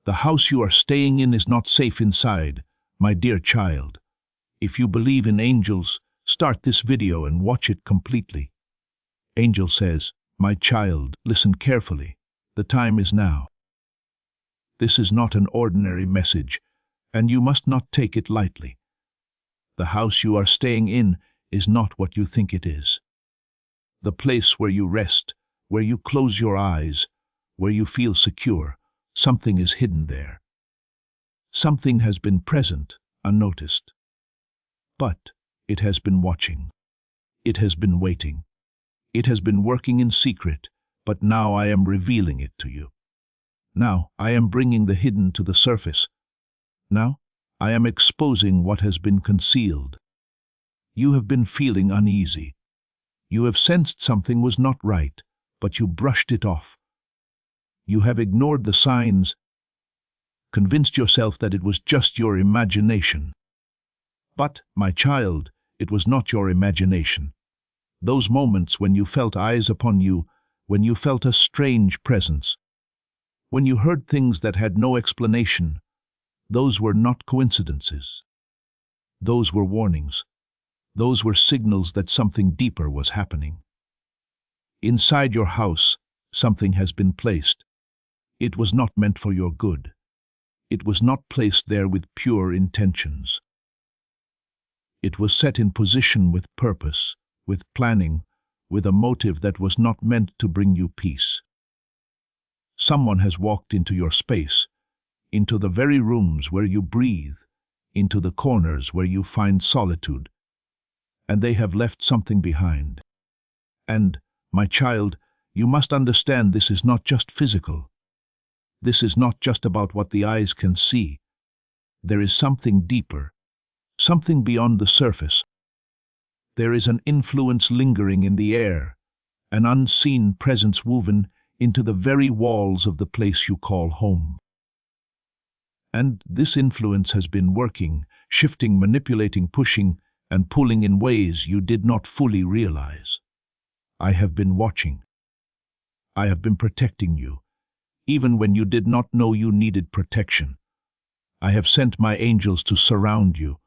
The house you are staying in is not safe inside, my dear child. If you believe in angels, start this video and watch it completely. Angel says, "My child, listen carefully. The time is now." This is not an ordinary message, and you must not take it lightly. The house you are staying in is not what you think it is. The place where you rest, where you close your eyes, where you feel secure, something is hidden there. Something has been present, unnoticed. But it has been watching. It has been waiting. It has been working in secret, but now I am revealing it to you. Now I am bringing the hidden to the surface. Now I am exposing what has been concealed. You have been feeling uneasy. You have sensed something was not right, but you brushed it off. You have ignored the signs, convinced yourself that it was just your imagination. But, my child, it was not your imagination. Those moments when you felt eyes upon you, when you felt a strange presence, when you heard things that had no explanation, those were not coincidences. Those were warnings. Those were signals that something deeper was happening. Inside your house, something has been placed. It was not meant for your good. It was not placed there with pure intentions. It was set in position with purpose, with planning, with a motive that was not meant to bring you peace. Someone has walked into your space, into the very rooms where you breathe, into the corners where you find solitude, and they have left something behind. And, my child, you must understand this is not just physical. This is not just about what the eyes can see. There is something deeper, something beyond the surface. There is an influence lingering in the air, an unseen presence woven into the very walls of the place you call home. And this influence has been working, shifting, manipulating, pushing, and pulling in ways you did not fully realize. I have been watching. I have been protecting you, even when you did not know you needed protection. I have sent my angels to surround you,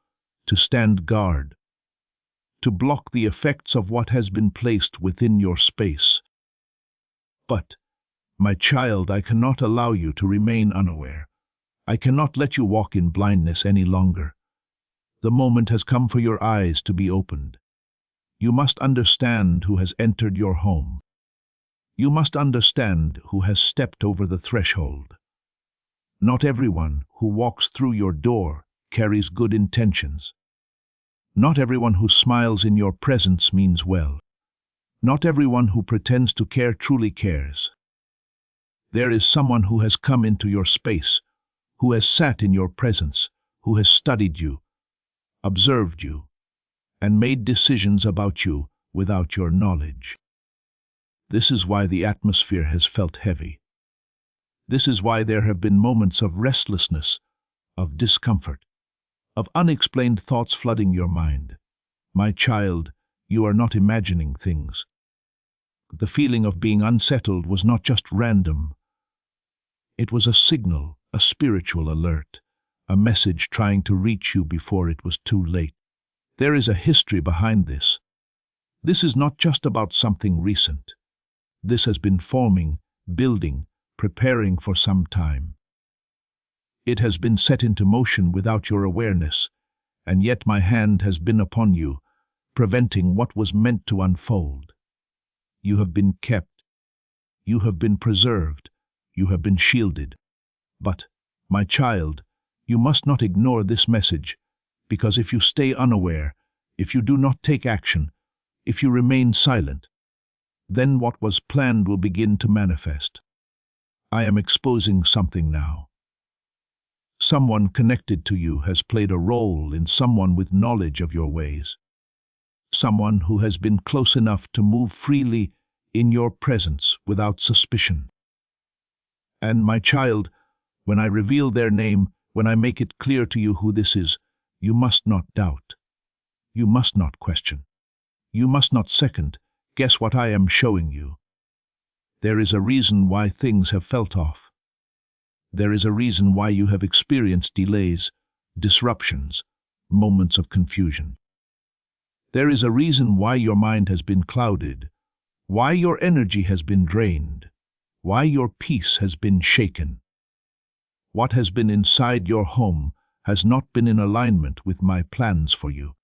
to stand guard, to block the effects of what has been placed within your space. But, my child, I cannot allow you to remain unaware. I cannot let you walk in blindness any longer. The moment has come for your eyes to be opened. You must understand who has entered your home. You must understand who has stepped over the threshold. Not everyone who walks through your door carries good intentions. Not everyone who smiles in your presence means well. Not everyone who pretends to care truly cares. There is someone who has come into your space, who has sat in your presence, who has studied you, observed you, and made decisions about you without your knowledge. This is why the atmosphere has felt heavy. This is why there have been moments of restlessness, of discomfort, of unexplained thoughts flooding your mind. My child, you are not imagining things. The feeling of being unsettled was not just random. It was a signal, a spiritual alert, a message trying to reach you before it was too late. There is a history behind this. This is not just about something recent. This has been forming, building, preparing for some time. It has been set into motion without your awareness, and yet my hand has been upon you, preventing what was meant to unfold. You have been kept. You have been preserved. You have been shielded. But, my child, you must not ignore this message, because if you stay unaware, if you do not take action, if you remain silent, then what was planned will begin to manifest. I am exposing something now. Someone connected to you has played a role in someone with knowledge of your ways. Someone who has been close enough to move freely in your presence without suspicion. And my child, when I reveal their name, when I make it clear to you who this is, you must not doubt. You must not question. You must not second guess what I am showing you. There is a reason why things have felt off. There is a reason why you have experienced delays, disruptions, moments of confusion. There is a reason why your mind has been clouded, why your energy has been drained, why your peace has been shaken. What has been inside your home has not been in alignment with my plans for you.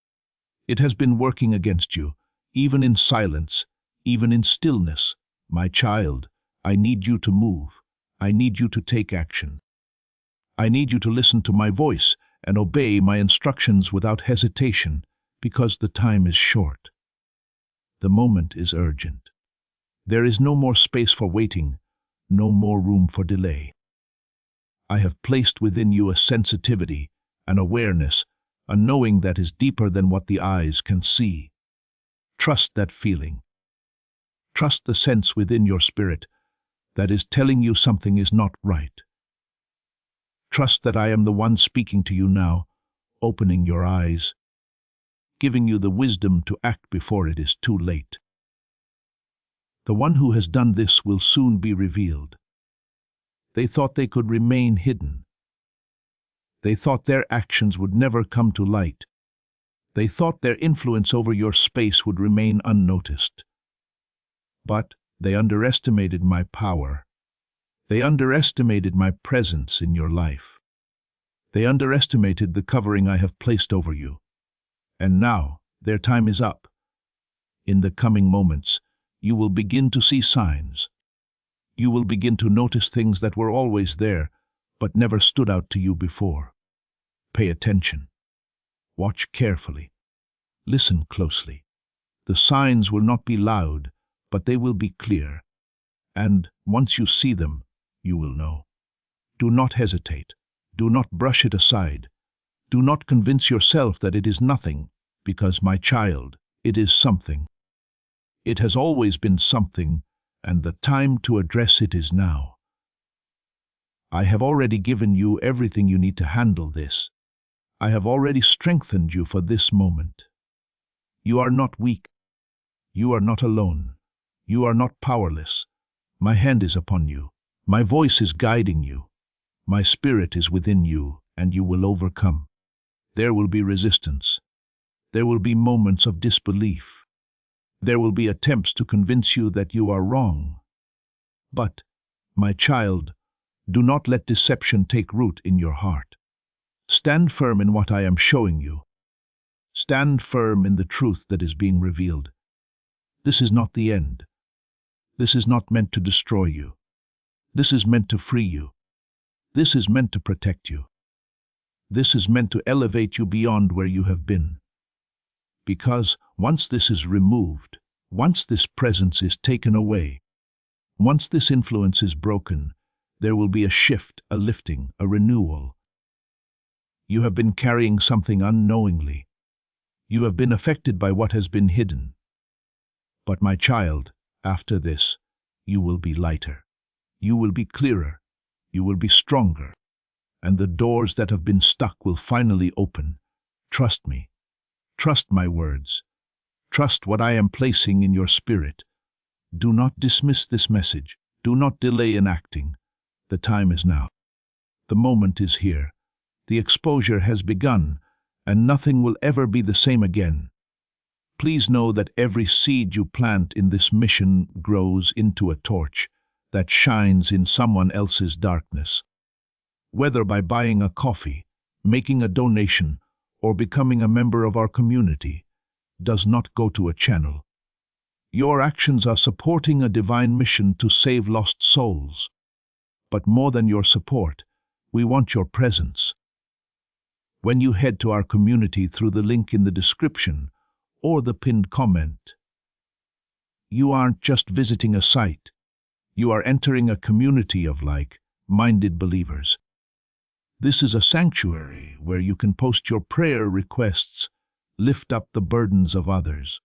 It has been working against you, even in silence, even in stillness. My child, I need you to move. I need you to take action. I need you to listen to my voice and obey my instructions without hesitation, because the time is short. The moment is urgent. There is no more space for waiting, no more room for delay. I have placed within you a sensitivity, an awareness, a knowing that is deeper than what the eyes can see. Trust that feeling. Trust the sense within your spirit that is telling you something is not right. Trust that I am the one speaking to you now, opening your eyes, giving you the wisdom to act before it is too late. The one who has done this will soon be revealed. They thought they could remain hidden. They thought their actions would never come to light. They thought their influence over your space would remain unnoticed. But they underestimated my power. They underestimated my presence in your life. They underestimated the covering I have placed over you. And now, their time is up. In the coming moments, you will begin to see signs. You will begin to notice things that were always there, but never stood out to you before. Pay attention. Watch carefully. Listen closely. The signs will not be loud, but they will be clear. And once you see them, you will know. Do not hesitate. Do not brush it aside. Do not convince yourself that it is nothing, because, my child, it is something. It has always been something, and the time to address it is now. I have already given you everything you need to handle this. I have already strengthened you for this moment. You are not weak. You are not alone. You are not powerless. My hand is upon you. My voice is guiding you. My spirit is within you, and you will overcome. There will be resistance. There will be moments of disbelief. There will be attempts to convince you that you are wrong. But, my child, do not let deception take root in your heart. Stand firm in what I am showing you. Stand firm in the truth that is being revealed. This is not the end. This is not meant to destroy you. This is meant to free you. This is meant to protect you. This is meant to elevate you beyond where you have been. Because once this is removed, once this presence is taken away, once this influence is broken, there will be a shift, a lifting, a renewal. You have been carrying something unknowingly. You have been affected by what has been hidden. But my child, after this, you will be lighter. You will be clearer. You will be stronger. And the doors that have been stuck will finally open. Trust me. Trust my words. Trust what I am placing in your spirit. Do not dismiss this message. Do not delay in acting. The time is now. The moment is here. The exposure has begun, and nothing will ever be the same again. Please know that every seed you plant in this mission grows into a torch that shines in someone else's darkness. Whether by buying a coffee, making a donation, or becoming a member of our community, does not go to a channel. Your actions are supporting a divine mission to save lost souls. But more than your support, we want your presence. When you head to our community through the link in the description or the pinned comment, you aren't just visiting a site. You are entering a community of like-minded believers. This is a sanctuary where you can post your prayer requests, lift up the burdens of others,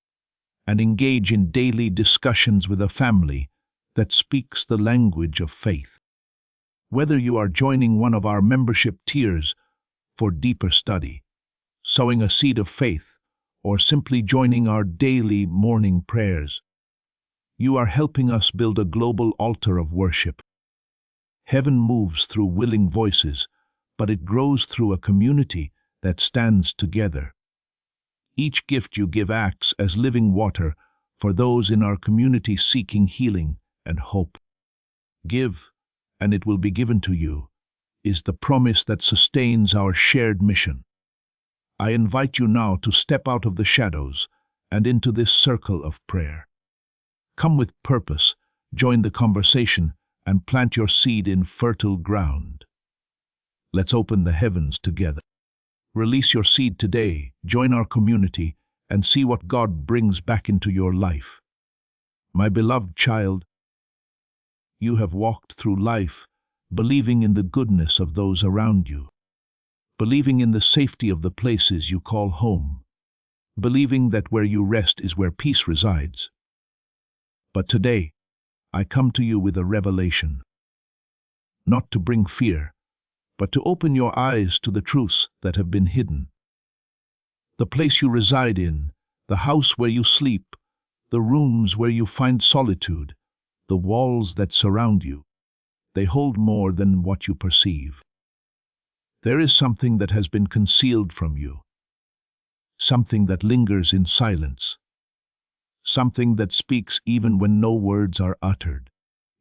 and engage in daily discussions with a family that speaks the language of faith. Whether you are joining one of our membership tiers for deeper study, sowing a seed of faith, or simply joining our daily morning prayers, you are helping us build a global altar of worship. Heaven moves through willing voices, but it grows through a community that stands together. Each gift you give acts as living water for those in our community seeking healing and hope. Give, and it will be given to you, is the promise that sustains our shared mission. I invite you now to step out of the shadows and into this circle of prayer. Come with purpose, join the conversation, and plant your seed in fertile ground. Let's open the heavens together. Release your seed today, join our community, and see what God brings back into your life. My beloved child, you have walked through life believing in the goodness of those around you, believing in the safety of the places you call home, believing that where you rest is where peace resides. But today, I come to you with a revelation, not to bring fear, but to open your eyes to the truths that have been hidden. The place you reside in, the house where you sleep, the rooms where you find solitude, the walls that surround you, they hold more than what you perceive. There is something that has been concealed from you, something that lingers in silence, something that speaks even when no words are uttered.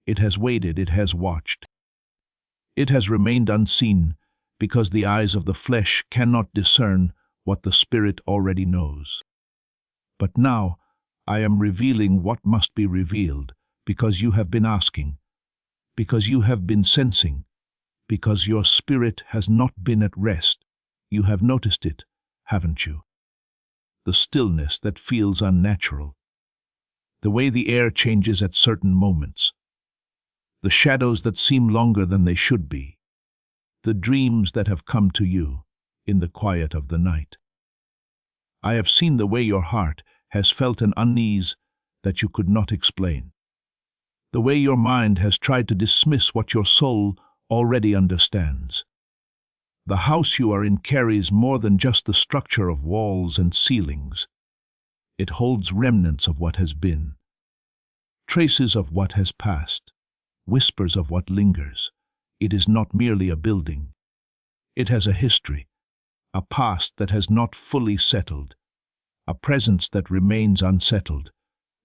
It has waited, it has watched. It has remained unseen because the eyes of the flesh cannot discern what the Spirit already knows. But now I am revealing what must be revealed because you have been asking, because you have been sensing, because your spirit has not been at rest. You have noticed it, haven't you? The stillness that feels unnatural, the way the air changes at certain moments, the shadows that seem longer than they should be, the dreams that have come to you in the quiet of the night. I have seen the way your heart has felt an unease that you could not explain, the way your mind has tried to dismiss what your soul already understands. The house you are in carries more than just the structure of walls and ceilings. It holds remnants of what has been, traces of what has passed, whispers of what lingers. It is not merely a building. It has a history, a past that has not fully settled, a presence that remains unsettled.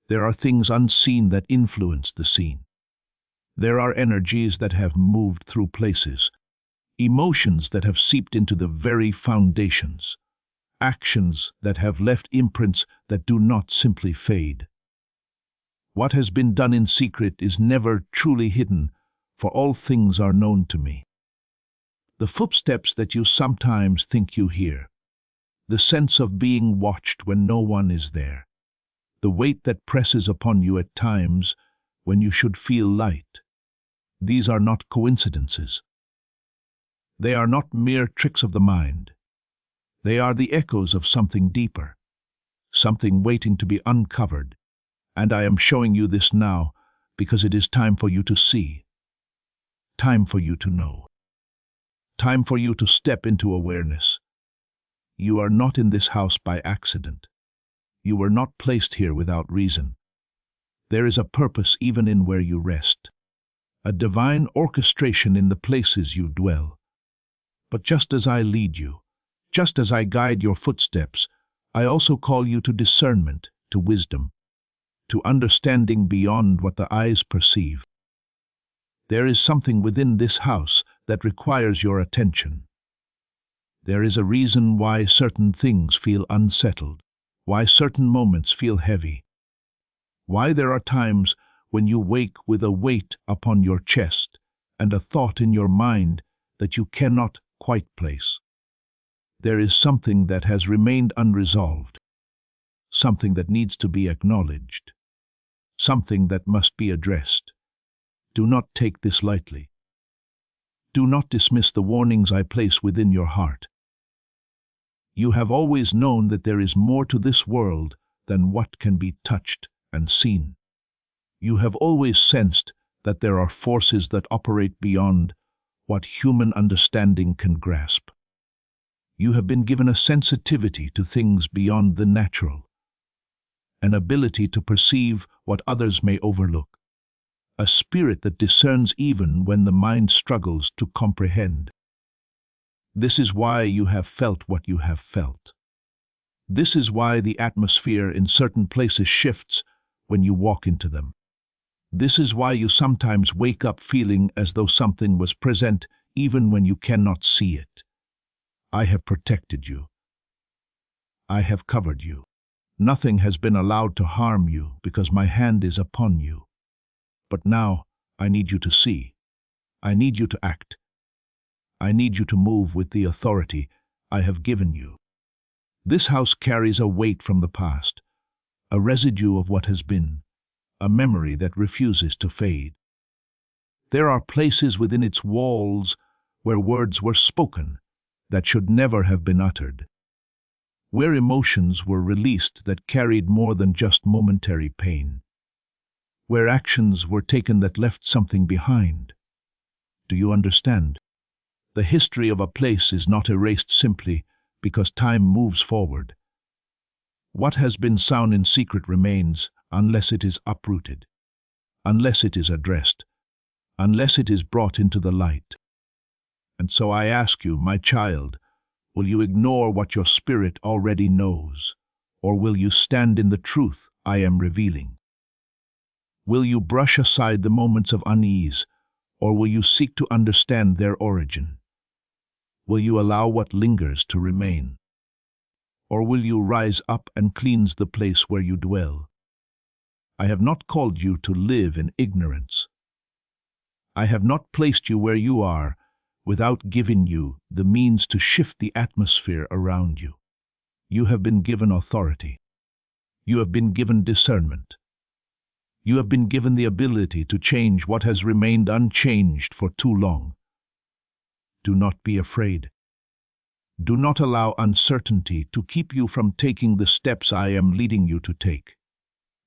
There are things unseen that influence the scene. There are energies that have moved through places, emotions that have seeped into the very foundations, actions that have left imprints that do not simply fade. What has been done in secret is never truly hidden, for all things are known to me. The footsteps that you sometimes think you hear, the sense of being watched when no one is there, the weight that presses upon you at times when you should feel light. These are not coincidences. They are not mere tricks of the mind. They are the echoes of something deeper, something waiting to be uncovered. And I am showing you this now because it is time for you to see, time for you to know, time for you to step into awareness. You are not in this house by accident. You were not placed here without reason. There is a purpose even in where you rest, a divine orchestration in the places you dwell. But just as I lead you, just as I guide your footsteps, I also call you to discernment, to wisdom, to understanding beyond what the eyes perceive. There is something within this house that requires your attention. There is a reason why certain things feel unsettled, why certain moments feel heavy, why there are times when you wake with a weight upon your chest and a thought in your mind that you cannot quite place. There is something that has remained unresolved, something that needs to be acknowledged, something that must be addressed. Do not take this lightly. Do not dismiss the warnings I place within your heart. You have always known that there is more to this world than what can be touched and seen. You have always sensed that there are forces that operate beyond what human understanding can grasp. You have been given a sensitivity to things beyond the natural, an ability to perceive what others may overlook, a spirit that discerns even when the mind struggles to comprehend. This is why you have felt what you have felt. This is why the atmosphere in certain places shifts when you walk into them. This is why you sometimes wake up feeling as though something was present even when you cannot see it. I have protected you. I have covered you. Nothing has been allowed to harm you because my hand is upon you. But now I need you to see. I need you to act. I need you to move with the authority I have given you. This house carries a weight from the past, a residue of what has been, a memory that refuses to fade. There are places within its walls where words were spoken that should never have been uttered, where emotions were released that carried more than just momentary pain, where actions were taken that left something behind. Do you understand? The history of a place is not erased simply because time moves forward. What has been sown in secret remains unless it is uprooted, unless it is addressed, unless it is brought into the light. And so I ask you, my child, will you ignore what your spirit already knows, or will you stand in the truth I am revealing? Will you brush aside the moments of unease, or will you seek to understand their origin? Will you allow what lingers to remain? Or will you rise up and cleanse the place where you dwell? I have not called you to live in ignorance. I have not placed you where you are without giving you the means to shift the atmosphere around you. You have been given authority. You have been given discernment. You have been given the ability to change what has remained unchanged for too long. Do not be afraid. Do not allow uncertainty to keep you from taking the steps I am leading you to take.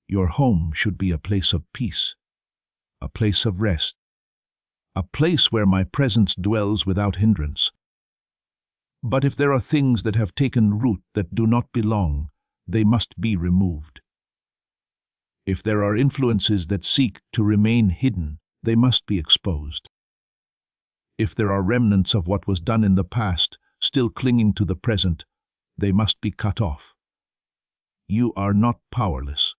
Your home should be a place of peace, a place of rest, a place where my presence dwells without hindrance. But if there are things that have taken root that do not belong, they must be removed. If there are influences that seek to remain hidden, they must be exposed. If there are remnants of what was done in the past still clinging to the present, they must be cut off. You are not powerless.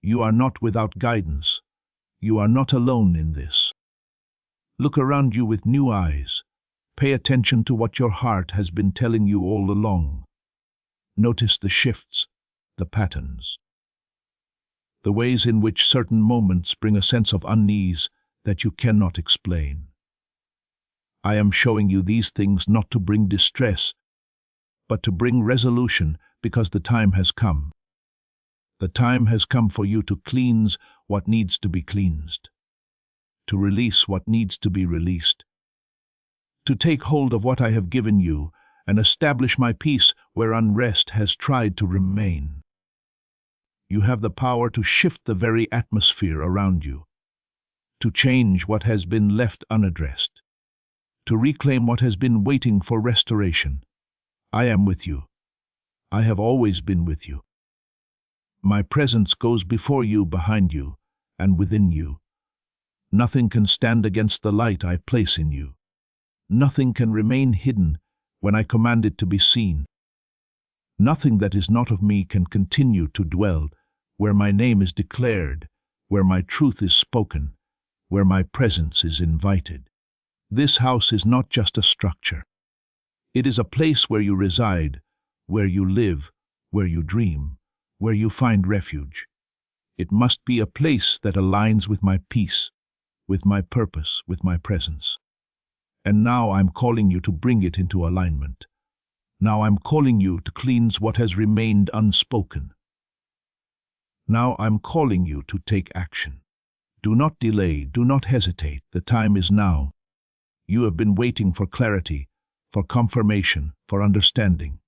You are not without guidance. You are not alone in this. Look around you with new eyes. Pay attention to what your heart has been telling you all along. Notice the shifts, the patterns, the ways in which certain moments bring a sense of unease that you cannot explain. I am showing you these things not to bring distress, but to bring resolution because the time has come. The time has come for you to cleanse what needs to be cleansed, to release what needs to be released, to take hold of what I have given you and establish my peace where unrest has tried to remain. You have the power to shift the very atmosphere around you, to change what has been left unaddressed, to reclaim what has been waiting for restoration. I am with you. I have always been with you. My presence goes before you, behind you, and within you. Nothing can stand against the light I place in you. Nothing can remain hidden when I command it to be seen. Nothing that is not of me can continue to dwell where my name is declared, where my truth is spoken, where my presence is invited. This house is not just a structure. It is a place where you reside, where you live, where you dream, where you find refuge. It must be a place that aligns with my peace, with my purpose, with my presence. And now I'm calling you to bring it into alignment. Now I'm calling you to cleanse what has remained unspoken. Now I'm calling you to take action. Do not delay, do not hesitate. The time is now. You have been waiting for clarity, for confirmation, for understanding.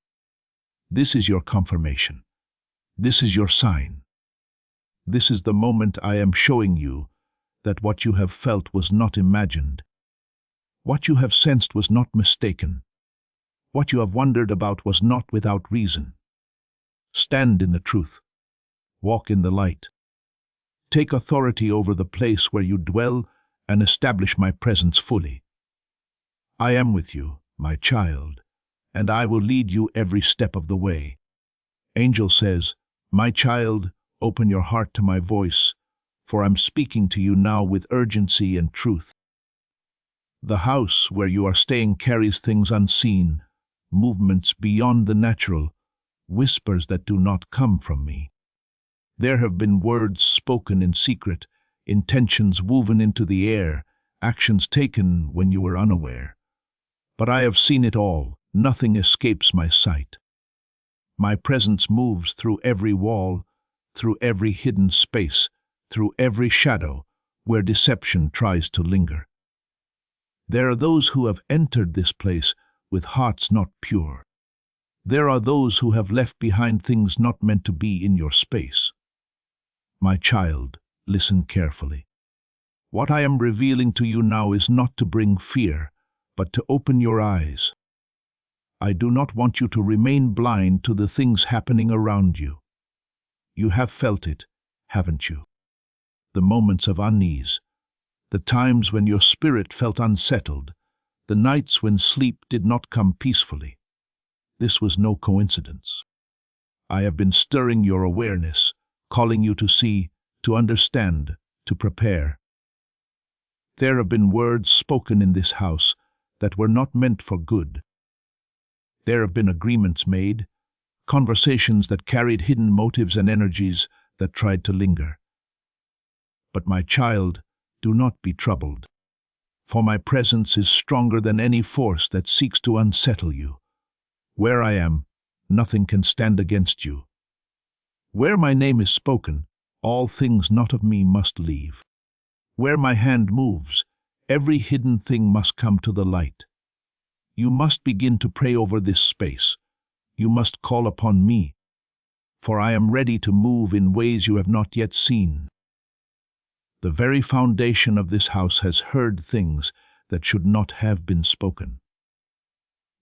This is your confirmation. This is your sign. This is the moment I am showing you that what you have felt was not imagined. What you have sensed was not mistaken. What you have wondered about was not without reason. Stand in the truth. Walk in the light. take authority over the place where you dwell and establish my presence fully. I am with you, my child, and I will lead you every step of the way. Angel says, my child, open your heart to my voice, for I'm speaking to you now with urgency and truth. The house where you are staying carries things unseen, movements beyond the natural, whispers that do not come from me. There have been words spoken in secret, intentions woven into the air, actions taken when you were unaware. But I have seen it all. Nothing escapes my sight. My presence moves through every wall, through every hidden space, through every shadow where deception tries to linger. There are those who have entered this place with hearts not pure. There are those who have left behind things not meant to be in your space. My child, listen carefully. What I am revealing to you now is not to bring fear, but to open your eyes. I do not want you to remain blind to the things happening around you. You have felt it, haven't you? The moments of unease, the times when your spirit felt unsettled, the nights when sleep did not come peacefully. This was no coincidence. I have been stirring your awareness, calling you to see, to understand, to prepare. There have been words spoken in this house that were not meant for good. There have been agreements made, conversations that carried hidden motives and energies that tried to linger. But my child, do not be troubled, for my presence is stronger than any force that seeks to unsettle you. Where I am, nothing can stand against you. Where my name is spoken, all things not of me must leave. Where my hand moves, every hidden thing must come to the light. You must begin to pray over this space. You must call upon me, for I am ready to move in ways you have not yet seen. The very foundation of this house has heard things that should not have been spoken.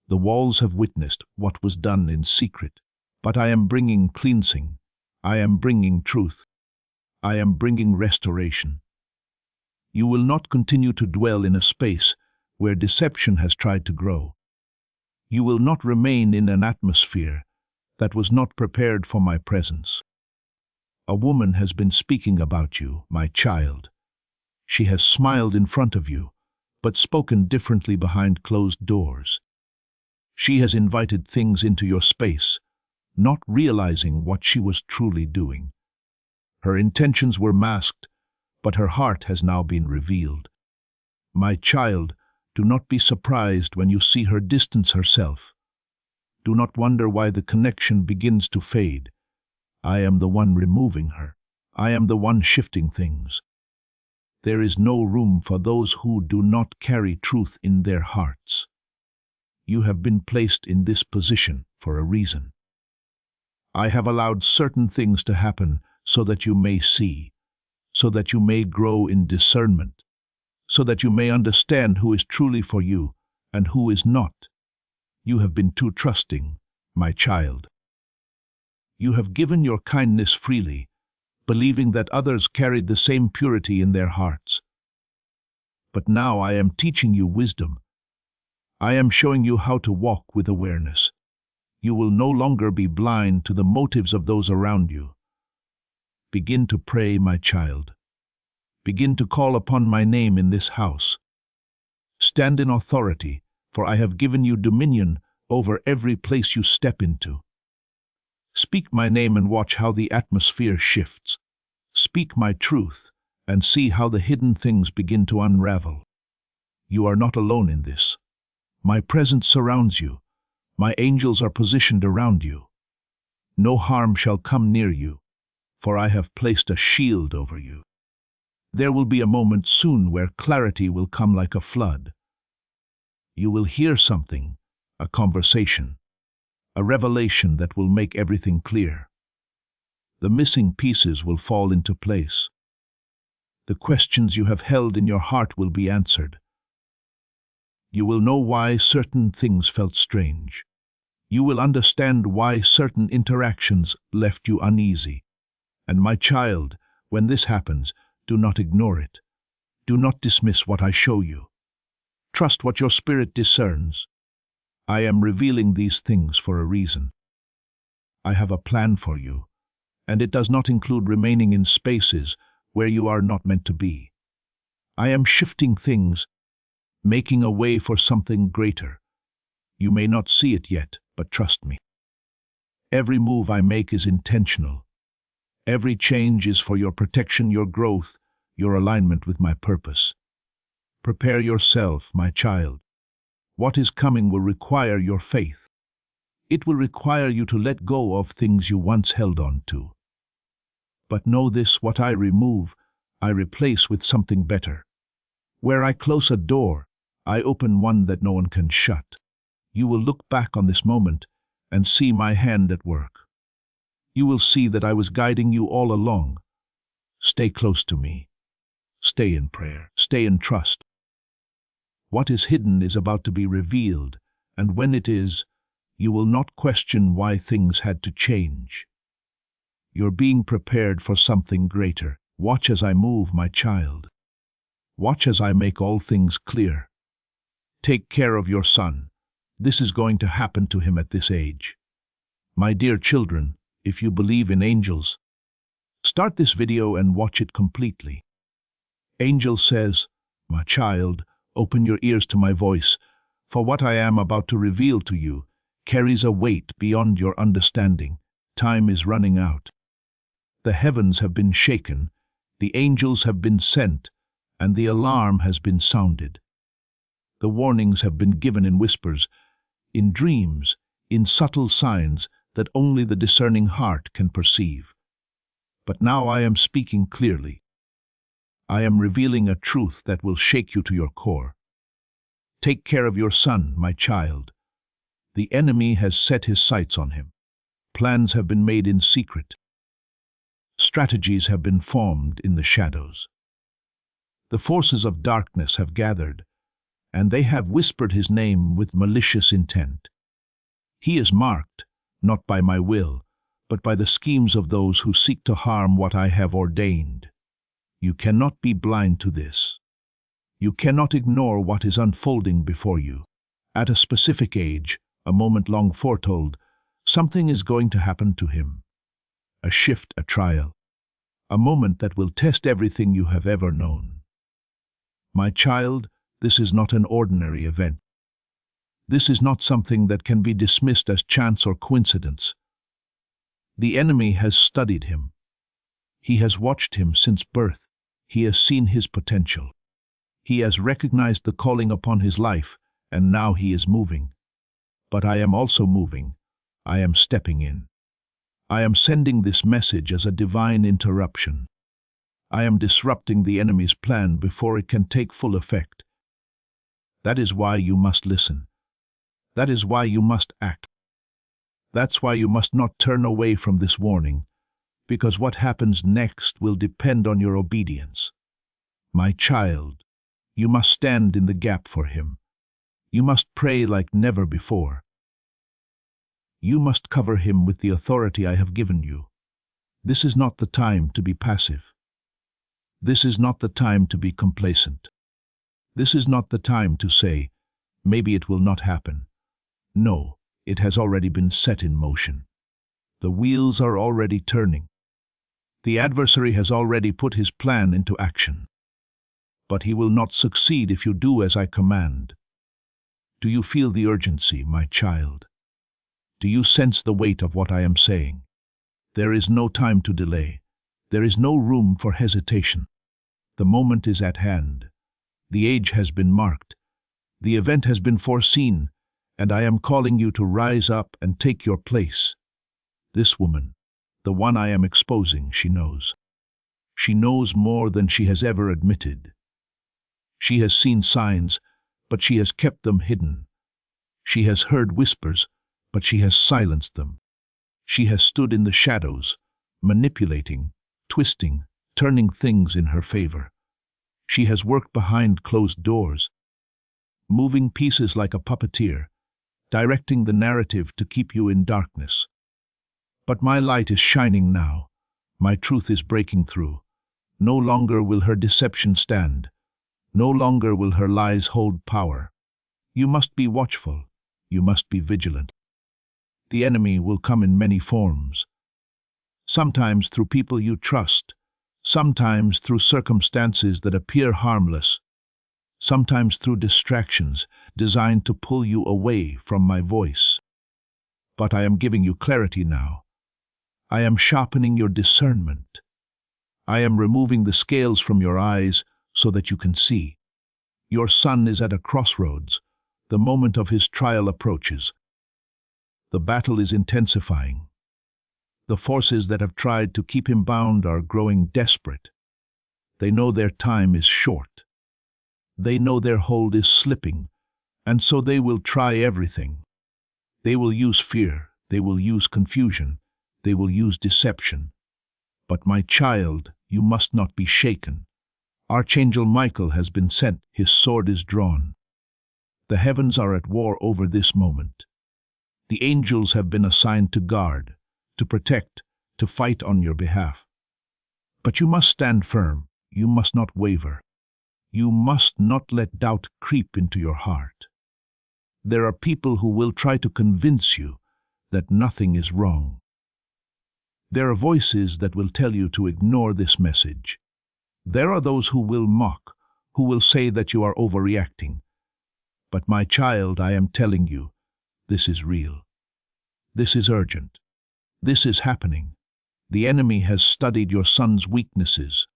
The walls have witnessed what was done in secret, but I am bringing cleansing. I am bringing truth. I am bringing restoration. You will not continue to dwell in a space where deception has tried to grow. You will not remain in an atmosphere that was not prepared for my presence. A woman has been speaking about you, my child. She has smiled in front of you, but spoken differently behind closed doors. She has invited things into your space, not realizing what she was truly doing. Her intentions were masked, but her heart has now been revealed. My child, do not be surprised when you see her distance herself. Do not wonder why the connection begins to fade. I am the one removing her. I am the one shifting things. There is no room for those who do not carry truth in their hearts. You have been placed in this position for a reason. I have allowed certain things to happen so that you may see, so that you may grow in discernment, so that you may understand who is truly for you and who is not. You have been too trusting, my child. You have given your kindness freely, believing that others carried the same purity in their hearts. But now I am teaching you wisdom. I am showing you how to walk with awareness. You will no longer be blind to the motives of those around you. Begin to pray, my child. Begin to call upon my name in this house. Stand in authority, for I have given you dominion over every place you step into. Speak my name and watch how the atmosphere shifts. Speak my truth and see how the hidden things begin to unravel. You are not alone in this. My presence surrounds you. My angels are positioned around you. No harm shall come near you, for I have placed a shield over you. There will be a moment soon where clarity will come like a flood. You will hear something, a conversation, a revelation that will make everything clear. The missing pieces will fall into place. The questions you have held in your heart will be answered. You will know why certain things felt strange. You will understand why certain interactions left you uneasy. And my child, When this happens, do not ignore it. Do not dismiss what I show you. Trust what your spirit discerns. I am revealing these things for a reason. I have a plan for you, and it does not include remaining in spaces where you are not meant to be. I am shifting things, making a way for something greater. You may not see it yet, but trust me. Every move I make is intentional. Every change is for your protection, your growth, your alignment with my purpose. Prepare yourself, my child. What is coming will require your faith. It will require you to let go of things you once held on to. But know this, what I remove, I replace with something better. Where I close a door, I open one that no one can shut. You will look back on this moment and see my hand at work. You will see that I was guiding you all along. Stay close to me. Stay in prayer. Stay in trust. What is hidden is about to be revealed, and when it is, you will not question why things had to change. You're being prepared for something greater. Watch as I move, my child. Watch as I make all things clear. Take care of your son. This is going to happen to him at this age. My dear children, if you believe in angels, start this video and watch it completely. Angel says, my child, open your ears to my voice, for what I am about to reveal to you carries a weight beyond your understanding. Time is running out. The heavens have been shaken, the angels have been sent, and the alarm has been sounded. The warnings have been given in whispers, in dreams, in subtle signs that only the discerning heart can perceive. But now I am speaking clearly. I am revealing a truth that will shake you to your core. Take care of your son, my child. The enemy has set his sights on him. Plans have been made in secret. Strategies have been formed in the shadows. The forces of darkness have gathered, and they have whispered his name with malicious intent. He is marked, not by my will, but by the schemes of those who seek to harm what I have ordained. You cannot be blind to this. You cannot ignore what is unfolding before you. At a specific age, a moment long foretold, something is going to happen to him. A shift, a trial, a moment that will test everything you have ever known. My child, this is not an ordinary event. This is not something that can be dismissed as chance or coincidence. The enemy has studied him. He has watched him since birth. He has seen his potential. He has recognized the calling upon his life, and now he is moving. But I am also moving. I am stepping in. I am sending this message as a divine interruption. I am disrupting the enemy's plan before it can take full effect. That is why you must listen. That is why you must act. That's why you must not turn away from this warning, because what happens next will depend on your obedience. My child, you must stand in the gap for him. You must pray like never before. You must cover him with the authority I have given you. This is not the time to be passive. This is not the time to be complacent. This is not the time to say, maybe it will not happen. No, it has already been set in motion. The wheels are already turning. The adversary has already put his plan into action. But he will not succeed if you do as I command. Do you feel the urgency, my child? Do you sense the weight of what I am saying? There is no time to delay. There is no room for hesitation. The moment is at hand. The age has been marked. The event has been foreseen, and I am calling you to rise up and take your place. This woman, the one I am exposing, she knows. She knows more than she has ever admitted. She has seen signs, but she has kept them hidden. She has heard whispers, but she has silenced them. She has stood in the shadows, manipulating, twisting, turning things in her favor. She has worked behind closed doors, moving pieces like a puppeteer, directing the narrative to keep you in darkness. But my light is shining now. My truth is breaking through. No longer will her deception stand. No longer will her lies hold power. You must be watchful. You must be vigilant. The enemy will come in many forms. Sometimes through people you trust. Sometimes through circumstances that appear harmless. Sometimes through distractions designed to pull you away from my voice. But I am giving you clarity now. I am sharpening your discernment. I am removing the scales from your eyes so that you can see. Your son is at a crossroads. The moment of his trial approaches. The battle is intensifying. The forces that have tried to keep him bound are growing desperate. They know their time is short. They know their hold is slipping, and so they will try everything. They will use fear, they will use confusion, they will use deception. But my child, you must not be shaken. Archangel Michael has been sent, his sword is drawn. The heavens are at war over this moment. The angels have been assigned to guard, to protect, to fight on your behalf. But you must stand firm, you must not waver. You must not let doubt creep into your heart. There are people who will try to convince you that nothing is wrong. There are voices that will tell you to ignore this message. There are those who will mock, who will say that you are overreacting. But my child, I am telling you, this is real. This is urgent. This is happening. The enemy has studied your son's weaknesses.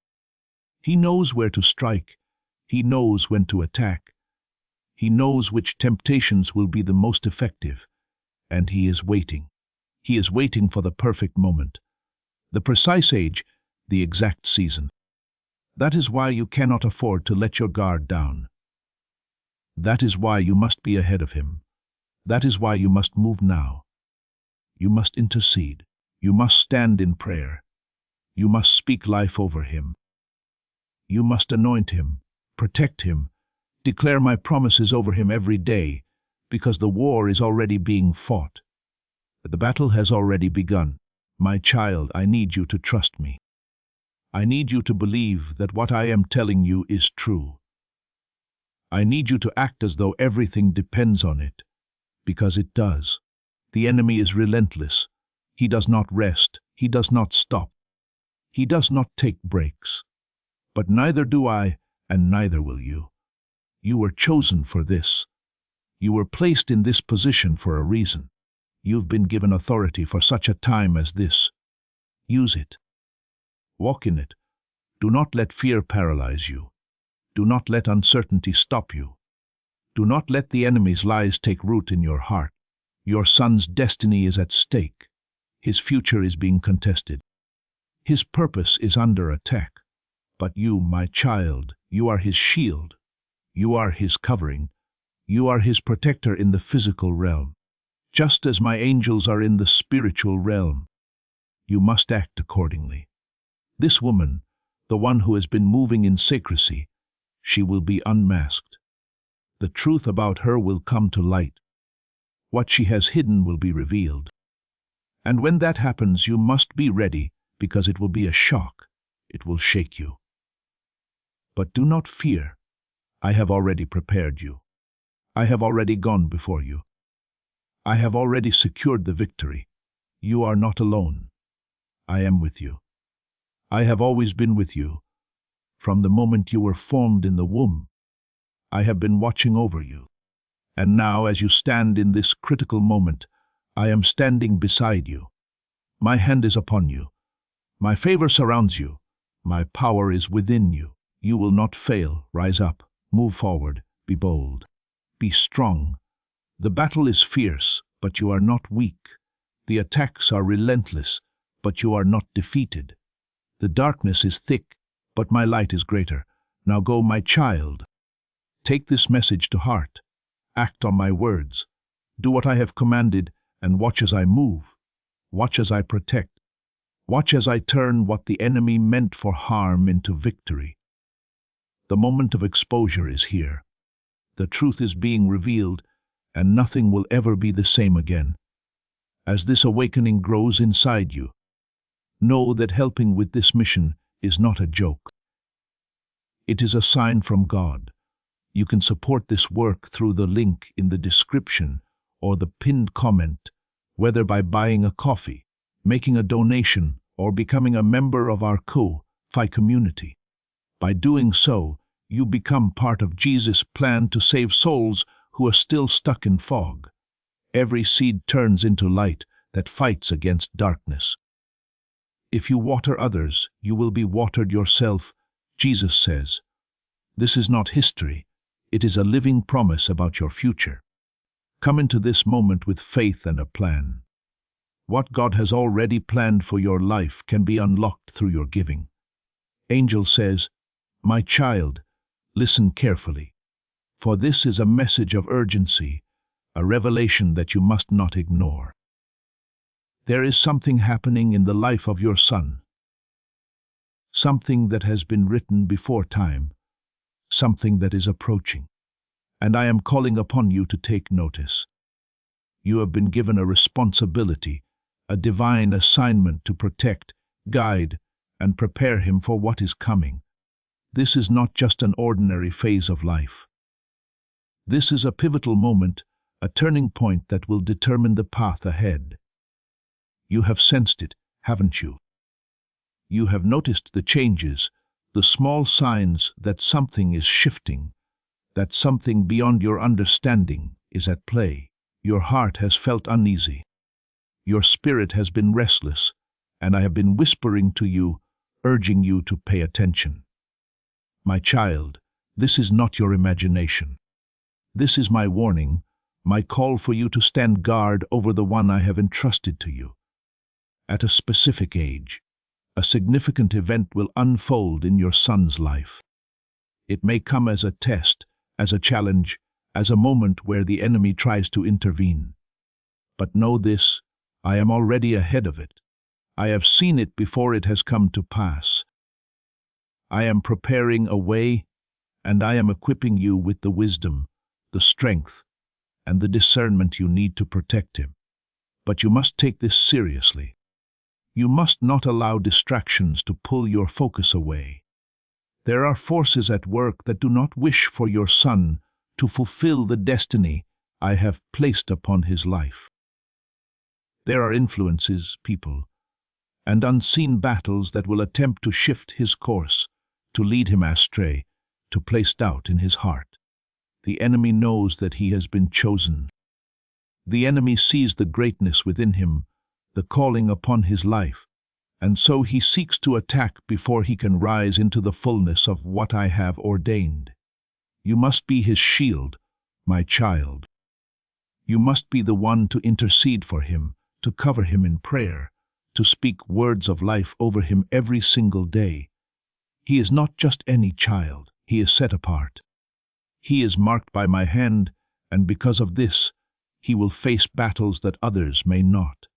He knows where to strike. He knows when to attack. He knows which temptations will be the most effective. And he is waiting. He is waiting for the perfect moment. The precise age, the exact season. That is why you cannot afford to let your guard down. That is why you must be ahead of him. That is why you must move now. You must intercede. You must stand in prayer. You must speak life over him. You must anoint him, protect him, declare my promises over him every day, because the war is already being fought. The battle has already begun. My child, I need you to trust me. I need you to believe that what I am telling you is true. I need you to act as though everything depends on it, because it does. The enemy is relentless. He does not rest. He does not stop. He does not take breaks. But neither do I, and neither will you. You were chosen for this. You were placed in this position for a reason. You've been given authority for such a time as this. Use it. Walk in it. Do not let fear paralyze you. Do not let uncertainty stop you. Do not let the enemy's lies take root in your heart. Your son's destiny is at stake. His future is being contested. His purpose is under attack. But you, my child, you are his shield. You are his covering. You are his protector in the physical realm, just as my angels are in the spiritual realm. You must act accordingly. This woman, the one who has been moving in secrecy, she will be unmasked. The truth about her will come to light. What she has hidden will be revealed. And when that happens, you must be ready, because it will be a shock. It will shake you. But do not fear. I have already prepared you. I have already gone before you. I have already secured the victory. You are not alone. I am with you. I have always been with you. From the moment you were formed in the womb, I have been watching over you. And now, as you stand in this critical moment, I am standing beside you. My hand is upon you. My favor surrounds you. My power is within you. You will not fail. Rise up. Move forward. Be bold. Be strong. The battle is fierce, but you are not weak. The attacks are relentless, but you are not defeated. The darkness is thick, but my light is greater. Now go, my child. Take this message to heart. Act on my words. Do what I have commanded, and watch as I move. Watch as I protect. Watch as I turn what the enemy meant for harm into victory. The moment of exposure is here. The truth is being revealed, and nothing will ever be the same again. As this awakening grows inside you, know that helping with this mission is not a joke. It is a sign from God. You can support this work through the link in the description or the pinned comment, whether by buying a coffee, making a donation, or becoming a member of our Ko-Fi community. By doing so, you become part of Jesus' plan to save souls who are still stuck in fog. Every seed turns into light that fights against darkness. If you water others, you will be watered yourself, Jesus says. This is not history. It is a living promise about your future. Come into this moment with faith and a plan. What God has already planned for your life can be unlocked through your giving. Angel says, "My child, listen carefully, for this is a message of urgency, a revelation that you must not ignore. There is something happening in the life of your son, something that has been written before time, something that is approaching, and I am calling upon you to take notice. You have been given a responsibility, a divine assignment to protect, guide, and prepare him for what is coming. This is not just an ordinary phase of life. This is a pivotal moment, a turning point that will determine the path ahead. You have sensed it, haven't you? You have noticed the changes, the small signs that something is shifting, that something beyond your understanding is at play. Your heart has felt uneasy. Your spirit has been restless, and I have been whispering to you, urging you to pay attention. My child, this is not your imagination. This is my warning, my call for you to stand guard over the one I have entrusted to you. At a specific age, a significant event will unfold in your son's life. It may come as a test, as a challenge, as a moment where the enemy tries to intervene. But know this, I am already ahead of it. I have seen it before it has come to pass. I am preparing a way, and I am equipping you with the wisdom, the strength, and the discernment you need to protect him. But you must take this seriously. You must not allow distractions to pull your focus away. There are forces at work that do not wish for your son to fulfill the destiny I have placed upon his life. There are influences, people, and unseen battles that will attempt to shift his course, to lead him astray, to place doubt in his heart. The enemy knows that he has been chosen. The enemy sees the greatness within him, the calling upon his life, and so he seeks to attack before he can rise into the fullness of what I have ordained. You must be his shield, my child. You must be the one to intercede for him, to cover him in prayer, to speak words of life over him every single day. He is not just any child, he is set apart. He is marked by my hand, and because of this, he will face battles that others may not.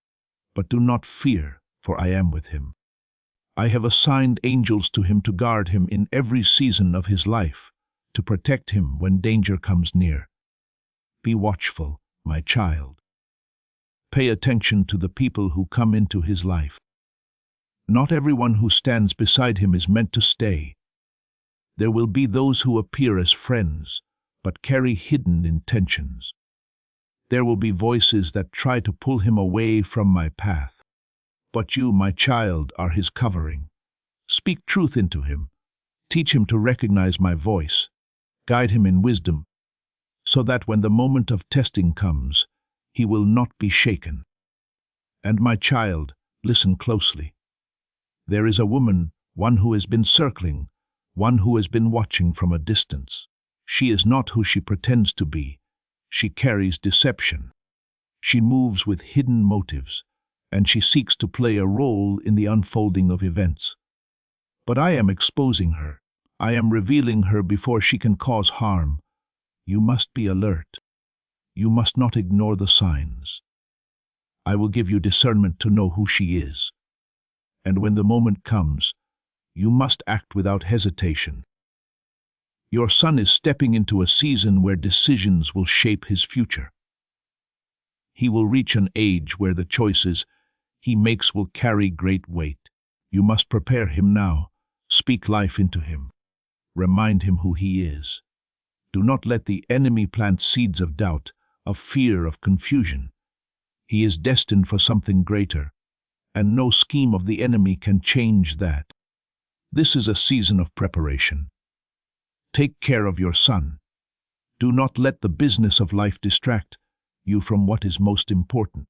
But do not fear, for I am with him. I have assigned angels to him to guard him in every season of his life, to protect him when danger comes near. Be watchful, my child. Pay attention to the people who come into his life. Not everyone who stands beside him is meant to stay. There will be those who appear as friends, but carry hidden intentions. There will be voices that try to pull him away from my path. But you, my child, are his covering. Speak truth into him. Teach him to recognize my voice. Guide him in wisdom, so that when the moment of testing comes, he will not be shaken. And my child, listen closely. There is a woman, one who has been circling, one who has been watching from a distance. She is not who she pretends to be. She carries deception. She moves with hidden motives, and she seeks to play a role in the unfolding of events. But I am exposing her. I am revealing her before she can cause harm. You must be alert. You must not ignore the signs. I will give you discernment to know who she is. And when the moment comes, you must act without hesitation. Your son is stepping into a season where decisions will shape his future. He will reach an age where the choices he makes will carry great weight. You must prepare him now. Speak life into him. Remind him who he is. Do not let the enemy plant seeds of doubt, of fear, of confusion. He is destined for something greater, and no scheme of the enemy can change that. This is a season of preparation. Take care of your son. Do not let the business of life distract you from what is most important.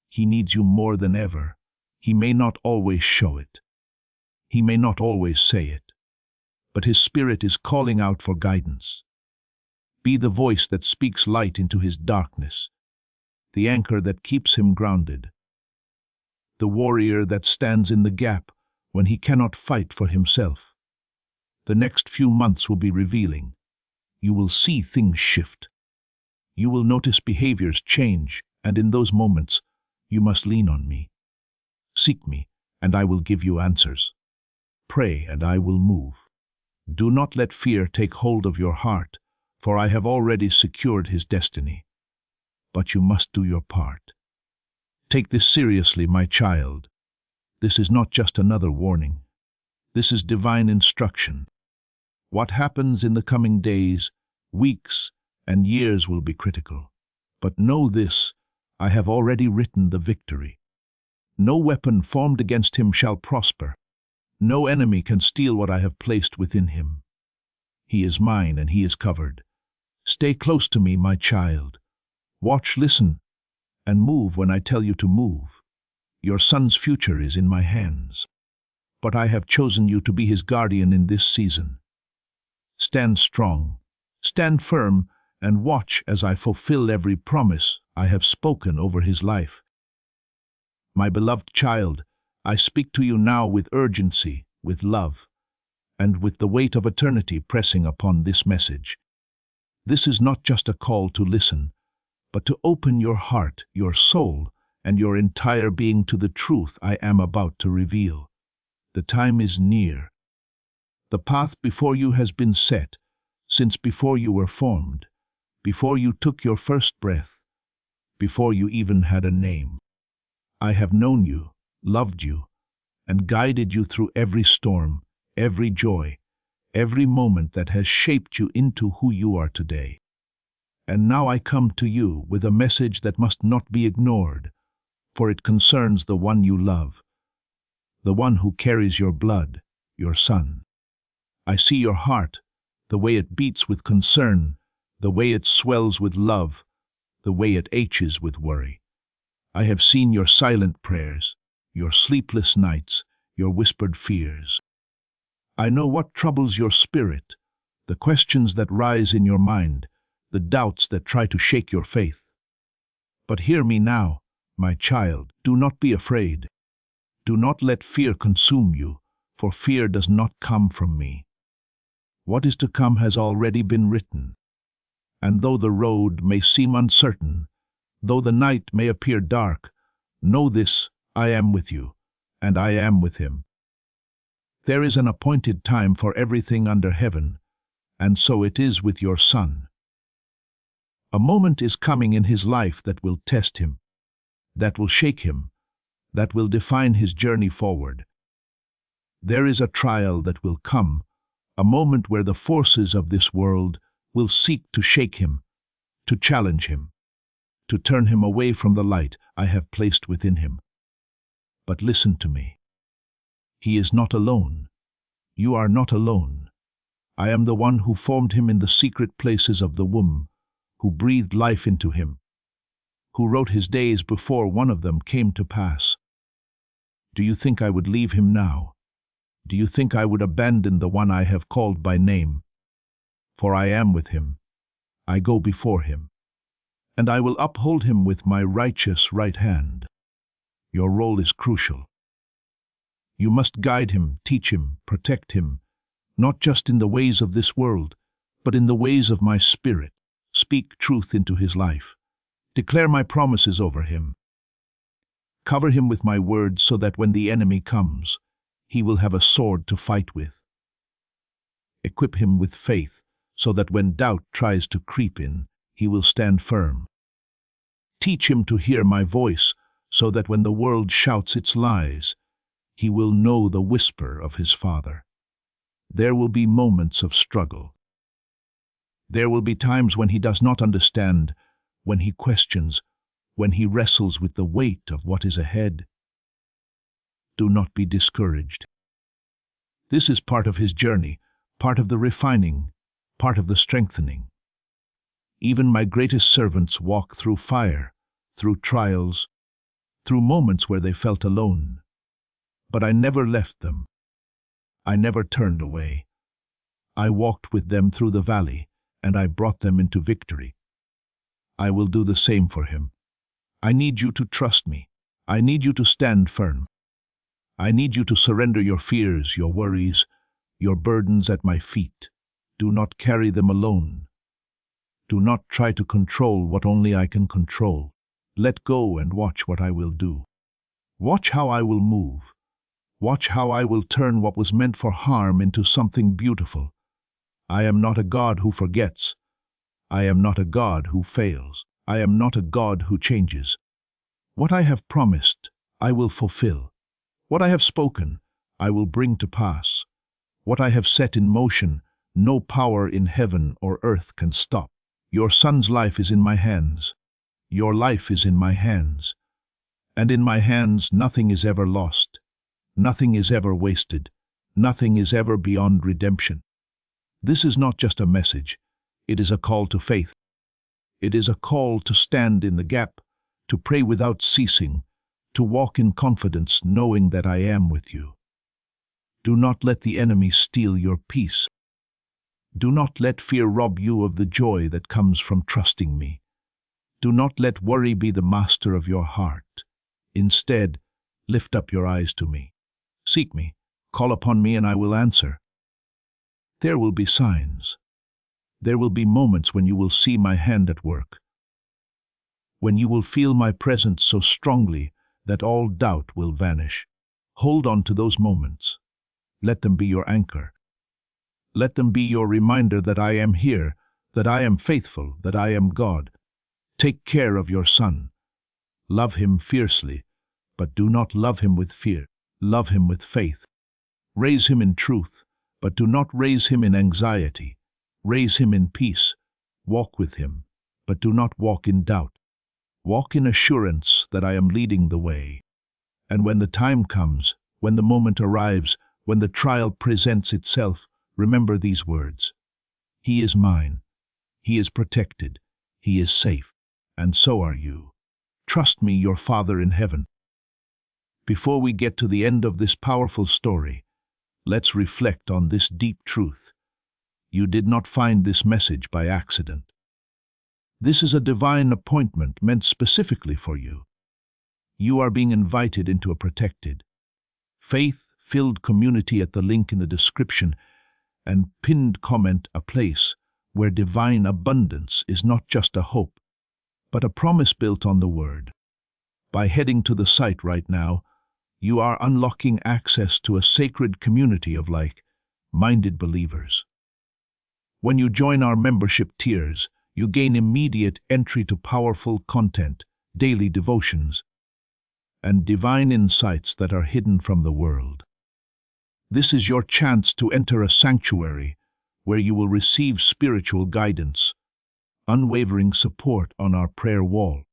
He needs you more than ever. He may not always show it. He may not always say it. But his spirit is calling out for guidance. Be the voice that speaks light into his darkness, the anchor that keeps him grounded, the warrior that stands in the gap when he cannot fight for himself. The next few months will be revealing. You will see things shift. You will notice behaviors change, and in those moments, you must lean on me. Seek me, and I will give you answers. Pray, and I will move. Do not let fear take hold of your heart, for I have already secured his destiny. But you must do your part. Take this seriously, my child. This is not just another warning. This is divine instruction. What happens in the coming days, weeks, and years will be critical. But know this, I have already written the victory. No weapon formed against him shall prosper. No enemy can steal what I have placed within him. He is mine and he is covered. Stay close to me, my child. Watch, listen, and move when I tell you to move. Your son's future is in my hands. But I have chosen you to be his guardian in this season. Stand strong, stand firm, and watch as I fulfill every promise I have spoken over his life. My beloved child, I speak to you now with urgency, with love, and with the weight of eternity pressing upon this message. This is not just a call to listen, but to open your heart, your soul, and your entire being to the truth I am about to reveal. The time is near. The path before you has been set, since before you were formed, before you took your first breath, before you even had a name. I have known you, loved you, and guided you through every storm, every joy, every moment that has shaped you into who you are today. And now I come to you with a message that must not be ignored, for it concerns the one you love, the one who carries your blood, your son. I see your heart, the way it beats with concern, the way it swells with love, the way it aches with worry. I have seen your silent prayers, your sleepless nights, your whispered fears. I know what troubles your spirit, the questions that rise in your mind, the doubts that try to shake your faith. But hear me now, my child, do not be afraid. Do not let fear consume you, for fear does not come from me. What is to come has already been written. And though the road may seem uncertain, though the night may appear dark, know this, I am with you, and I am with him. There is an appointed time for everything under heaven, and so it is with your son. A moment is coming in his life that will test him, that will shake him, that will define his journey forward. There is a trial that will come, a moment where the forces of this world will seek to shake him, to challenge him, to turn him away from the light I have placed within him. But listen to me. He is not alone. You are not alone. I am the one who formed him in the secret places of the womb, who breathed life into him, who wrote his days before one of them came to pass. Do you think I would leave him now? Do you think I would abandon the one I have called by name? For I am with him. I go before him, and I will uphold him with my righteous right hand. Your role is crucial. You must guide him, teach him, protect him, not just in the ways of this world, but in the ways of my spirit. Speak truth into his life. Declare my promises over him. Cover him with my words so that when the enemy comes, he will have a sword to fight with. Equip him with faith so that when doubt tries to creep in, he will stand firm. Teach him to hear my voice so that when the world shouts its lies, he will know the whisper of his Father. There will be moments of struggle. There will be times when he does not understand, when he questions, when he wrestles with the weight of what is ahead. Do not be discouraged. This is part of his journey, part of the refining, part of the strengthening. Even my greatest servants walk through fire, through trials, through moments where they felt alone. But I never left them. I never turned away. I walked with them through the valley, and I brought them into victory. I will do the same for him. I need you to trust me. I need you to stand firm. I need you to surrender your fears, your worries, your burdens at my feet. Do not carry them alone. Do not try to control what only I can control. Let go and watch what I will do. Watch how I will move. Watch how I will turn what was meant for harm into something beautiful. I am not a God who forgets. I am not a God who fails. I am not a God who changes. What I have promised, I will fulfill. What I have spoken, I will bring to pass. What I have set in motion, no power in heaven or earth can stop. Your son's life is in my hands. Your life is in my hands. And in my hands nothing is ever lost. Nothing is ever wasted. Nothing is ever beyond redemption. This is not just a message. It is a call to faith. It is a call to stand in the gap, to pray without ceasing, to walk in confidence knowing that I am with you. Do not let the enemy steal your peace. Do not let fear rob you of the joy that comes from trusting me. Do not let worry be the master of your heart. Instead, lift up your eyes to me. Seek me, call upon me, and I will answer. There will be signs. There will be moments when you will see my hand at work. When you will feel my presence so strongly that all doubt will vanish. Hold on to those moments. Let them be your anchor. Let them be your reminder that I am here, that I am faithful, that I am God. Take care of your son. Love him fiercely, but do not love him with fear. Love him with faith. Raise him in truth, but do not raise him in anxiety. Raise him in peace. Walk with him, but do not walk in doubt. Walk in assurance that I am leading the way. And when the time comes, when the moment arrives, when the trial presents itself, remember these words. He is mine. He is protected. He is safe. And so are you. Trust me, your Father in heaven. Before we get to the end of this powerful story, let's reflect on this deep truth. You did not find this message by accident. This is a divine appointment meant specifically for you. You are being invited into a protected, faith-filled community at the link in the description and pinned comment, a place where divine abundance is not just a hope, but a promise built on the Word. By heading to the site right now, you are unlocking access to a sacred community of like-minded believers. When you join our membership tiers, you gain immediate entry to powerful content, daily devotions, and divine insights that are hidden from the world. This is your chance to enter a sanctuary where you will receive spiritual guidance, unwavering support on our prayer wall,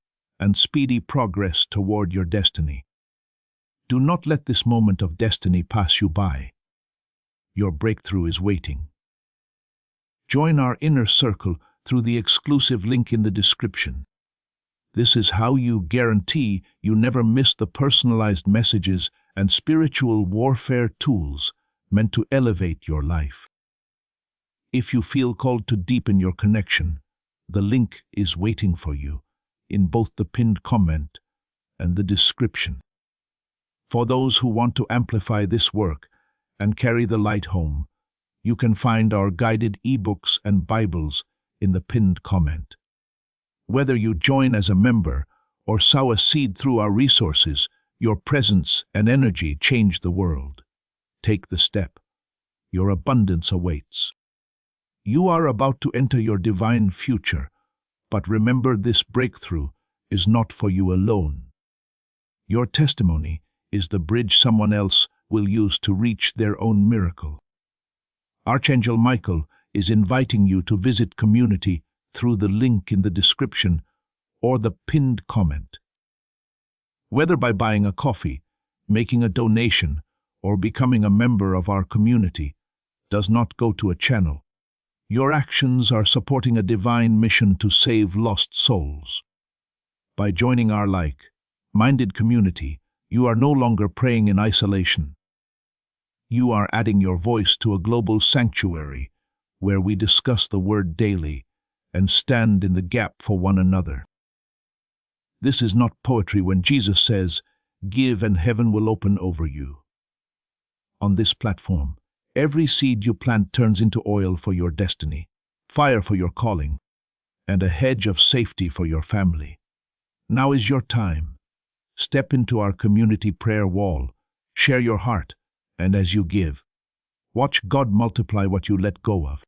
and speedy progress toward your destiny. Do not let this moment of destiny pass you by. Your breakthrough is waiting. Join our inner circle through the exclusive link in the description. This is how you guarantee you never miss the personalized messages and spiritual warfare tools meant to elevate your life. If you feel called to deepen your connection, the link is waiting for you in both the pinned comment and the description. For those who want to amplify this work and carry the light home, you can find our guided ebooks and Bibles in the pinned comment. Whether you join as a member or sow a seed through our resources, your presence and energy change the world. Take the step. Your abundance awaits. You are about to enter your divine future, but remember, this breakthrough is not for you alone. Your testimony is the bridge someone else will use to reach their own miracle. Archangel Michael is inviting you to visit community through the link in the description or the pinned comment. Whether by buying a coffee, making a donation, or becoming a member of our community, does not go to a channel. Your actions are supporting a divine mission to save lost souls. By joining our like-minded community, you are no longer praying in isolation. You are adding your voice to a global sanctuary where we discuss the word daily and stand in the gap for one another. This is not poetry when Jesus says, "Give and heaven will open over you." On this platform, every seed you plant turns into oil for your destiny, fire for your calling, and a hedge of safety for your family. Now is your time. Step into our community prayer wall, share your heart, and as you give, watch God multiply what you let go of.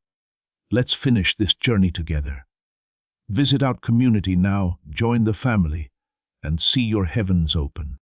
Let's finish this journey together. Visit our community now, join the family, and see your heavens open.